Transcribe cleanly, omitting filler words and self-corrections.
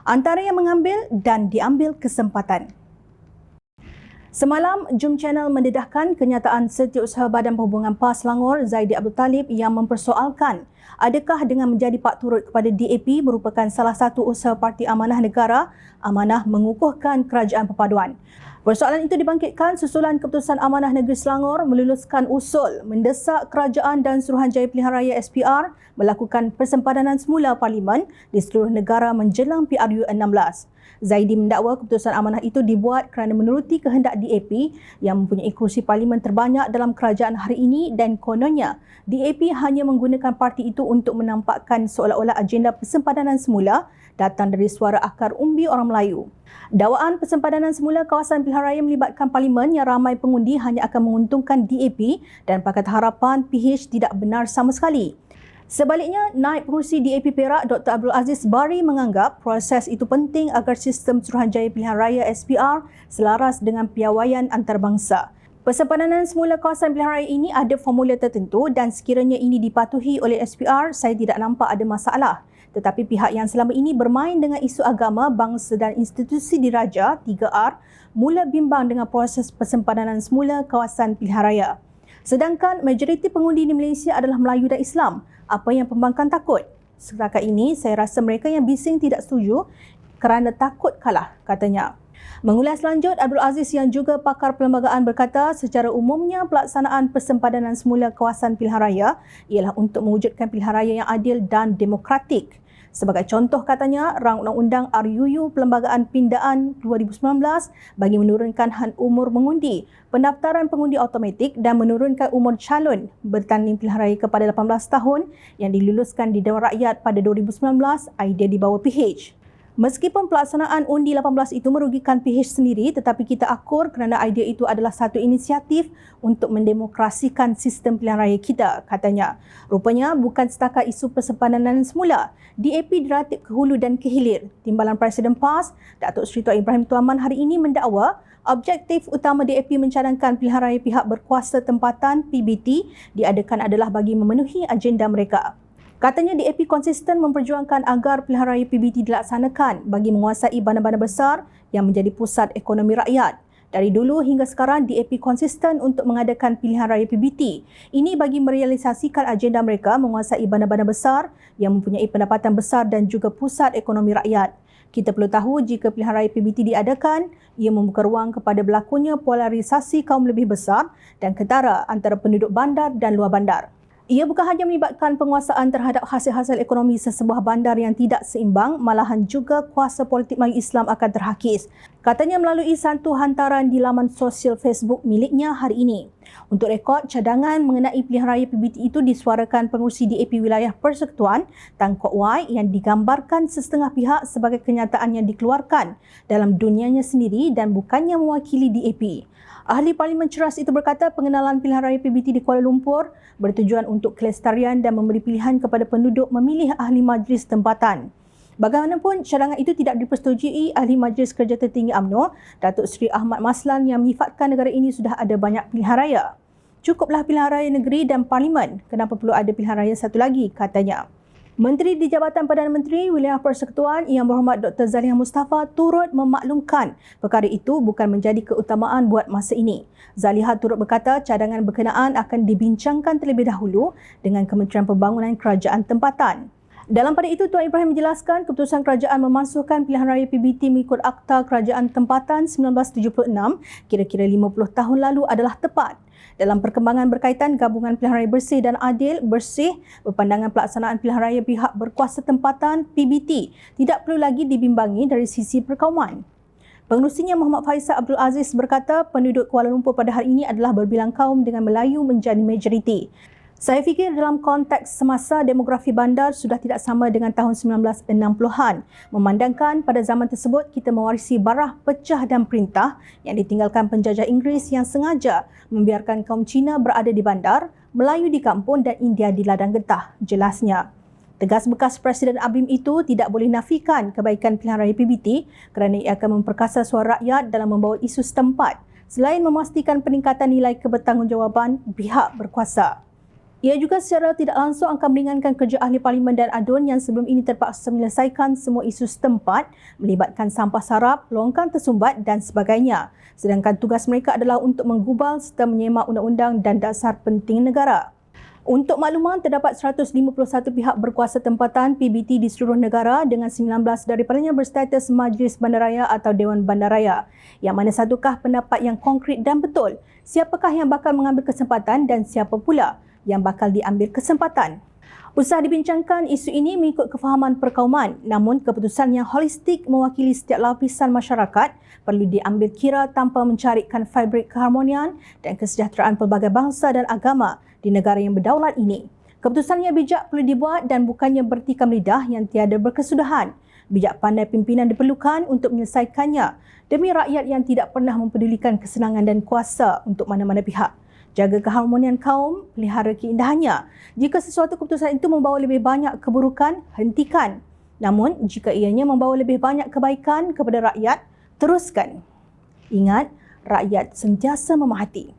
antara yang mengambil dan diambil kesempatan. Semalam, Jom Channel mendedahkan kenyataan Setiausaha Badan Perhubungan PAS Selangor, Zaidi Abdul Talib yang mempersoalkan adakah dengan menjadi pak turut kepada DAP merupakan salah satu usaha Parti Amanah Negara, amanah mengukuhkan kerajaan perpaduan. Persoalan itu dibangkitkan susulan keputusan Amanah Negeri Selangor meluluskan usul mendesak kerajaan dan Suruhanjaya Pilihan Raya SPR melakukan persempadanan semula Parlimen di seluruh negara menjelang PRU 16. Zaidi mendakwa keputusan amanah itu dibuat kerana menuruti kehendak DAP yang mempunyai kerusi parlimen terbanyak dalam kerajaan hari ini dan kononnya DAP hanya menggunakan parti itu untuk menampakkan seolah-olah agenda persempadanan semula datang dari suara akar umbi orang Melayu. Dakwaan persempadanan semula kawasan pilihan raya melibatkan parlimen yang ramai pengundi hanya akan menguntungkan DAP dan Pakatan Harapan PH tidak benar sama sekali. Sebaliknya, Naib Pengerusi DAP Perak Dr. Abdul Aziz Bari menganggap proses itu penting agar sistem Suruhanjaya Pilihan Raya SPR selaras dengan piawaian antarabangsa. Persempadanan semula kawasan pilihan raya ini ada formula tertentu dan sekiranya ini dipatuhi oleh SPR, saya tidak nampak ada masalah. Tetapi pihak yang selama ini bermain dengan isu agama, bangsa dan institusi diraja 3R mula bimbang dengan proses persempadanan semula kawasan pilihan raya. Sedangkan majoriti pengundi di Malaysia adalah Melayu dan Islam. Apa yang pembangkang takut? Setakat ini, saya rasa mereka yang bising tidak setuju kerana takut kalah, katanya. Mengulas lanjut, Abdul Aziz yang juga pakar perlembagaan berkata secara umumnya pelaksanaan persempadanan semula kawasan pilihan raya ialah untuk mewujudkan pilihan raya yang adil dan demokratik. Sebagai contoh katanya, rang undang-undang RUU Perlembagaan Pindaan 2019 bagi menurunkan had umur mengundi, pendaftaran pengundi automatik dan menurunkan umur calon bertanding pilihan raya kepada 18 tahun yang diluluskan di Dewan Rakyat pada 2019, idea di bawah PH. Meskipun pelaksanaan undi 18 itu merugikan PH sendiri, tetapi kita akur kerana idea itu adalah satu inisiatif untuk mendemokrasikan sistem pilihan raya kita, katanya. Rupanya bukan setakat isu persempadanan semula. DAP diratib ke hulu dan ke hilir. Timbalan Presiden PAS, Datuk Seri Tuan Ibrahim Tuaman hari ini mendakwa objektif utama DAP mencadangkan pilihan raya pihak berkuasa tempatan PBT diadakan adalah bagi memenuhi agenda mereka. Katanya DAP konsisten memperjuangkan agar pilihan raya PBT dilaksanakan bagi menguasai bandar-bandar besar yang menjadi pusat ekonomi rakyat. Dari dulu hingga sekarang DAP konsisten untuk mengadakan pilihan raya PBT. Ini bagi merealisasikan agenda mereka menguasai bandar-bandar besar yang mempunyai pendapatan besar dan juga pusat ekonomi rakyat. Kita perlu tahu jika pilihan raya PBT diadakan, ia membuka ruang kepada berlakunya polarisasi kaum lebih besar dan ketara antara penduduk bandar dan luar bandar. Ia bukan hanya melibatkan penguasaan terhadap hasil-hasil ekonomi sesebuah bandar yang tidak seimbang, malahan juga kuasa politik Melayu Islam akan terhakis. Katanya melalui satu hantaran di laman sosial Facebook miliknya hari ini. Untuk rekod, cadangan mengenai pilihan raya PBT itu disuarakan pengerusi DAP Wilayah Persekutuan Tan Kok Wai yang digambarkan setengah pihak sebagai kenyataan yang dikeluarkan dalam dunianya sendiri dan bukannya mewakili DAP. Ahli Parlimen Ceras itu berkata pengenalan pilihan raya PBT di Kuala Lumpur bertujuan untuk kelestarian dan memberi pilihan kepada penduduk memilih ahli majlis tempatan. Bagaimanapun, cadangan itu tidak dipersetujui Ahli Majlis Kerja Tertinggi UMNO, Datuk Seri Ahmad Maslan yang menyifatkan negara ini sudah ada banyak pilihan raya. Cukuplah pilihan raya negeri dan parlimen, kenapa perlu ada pilihan raya satu lagi, katanya. Menteri di Jabatan Perdana Menteri Wilayah Persekutuan Yang Berhormat Dr. Zaliha Mustafa turut memaklumkan perkara itu bukan menjadi keutamaan buat masa ini. Zaliha turut berkata cadangan berkenaan akan dibincangkan terlebih dahulu dengan Kementerian Pembangunan Kerajaan Tempatan. Dalam pada itu, Tuan Ibrahim menjelaskan keputusan kerajaan memasukkan pilihan raya PBT mengikut Akta Kerajaan Tempatan 1976 kira-kira 50 tahun lalu adalah tepat. Dalam perkembangan berkaitan gabungan pilihan raya bersih dan adil, bersih berpandangan pelaksanaan pilihan raya pihak berkuasa tempatan PBT tidak perlu lagi dibimbangi dari sisi perkauman. Pengerusinya Muhammad Faisal Abdul Aziz berkata penduduk Kuala Lumpur pada hari ini adalah berbilang kaum dengan Melayu menjadi majoriti. Saya fikir dalam konteks semasa demografi bandar sudah tidak sama dengan tahun 1960-an. Memandangkan pada zaman tersebut kita mewarisi barah pecah dan perintah yang ditinggalkan penjajah Inggeris yang sengaja membiarkan kaum Cina berada di bandar, Melayu di kampung dan India di ladang getah, jelasnya. Tegas bekas Presiden Abim itu tidak boleh nafikan kebaikan pilihan raya PBT kerana ia akan memperkasa suara rakyat dalam membawa isu setempat selain memastikan peningkatan nilai kebertanggungjawaban pihak berkuasa. Ia juga secara tidak langsung akan meringankan kerja ahli parlimen dan ADUN yang sebelum ini terpaksa menyelesaikan semua isu setempat melibatkan sampah sarap, longkang tersumbat dan sebagainya. Sedangkan tugas mereka adalah untuk menggubal serta menyemak undang-undang dan dasar penting negara. Untuk makluman, terdapat 151 pihak berkuasa tempatan PBT di seluruh negara dengan 19 daripadanya berstatus Majlis Bandaraya atau Dewan Bandaraya. Yang mana satukah pendapat yang konkret dan betul? Siapakah yang bakal mengambil kesempatan dan siapa pula yang bakal diambil kesempatan? Usah dibincangkan isu ini mengikut kefahaman perkauman, namun keputusan yang holistik mewakili setiap lapisan masyarakat perlu diambil kira tanpa mencarikan fabrik keharmonian dan kesejahteraan pelbagai bangsa dan agama di negara yang berdaulat ini. Keputusan yang bijak perlu dibuat dan bukannya bertikam lidah yang tiada berkesudahan. Bijak pandai pimpinan diperlukan untuk menyelesaikannya demi rakyat yang tidak pernah mempedulikan kesenangan dan kuasa untuk mana-mana pihak. Jaga keharmonian kaum, pelihara keindahannya. Jika sesuatu keputusan itu membawa lebih banyak keburukan, hentikan. Namun, jika ianya membawa lebih banyak kebaikan kepada rakyat, teruskan. Ingat, rakyat sentiasa memahati.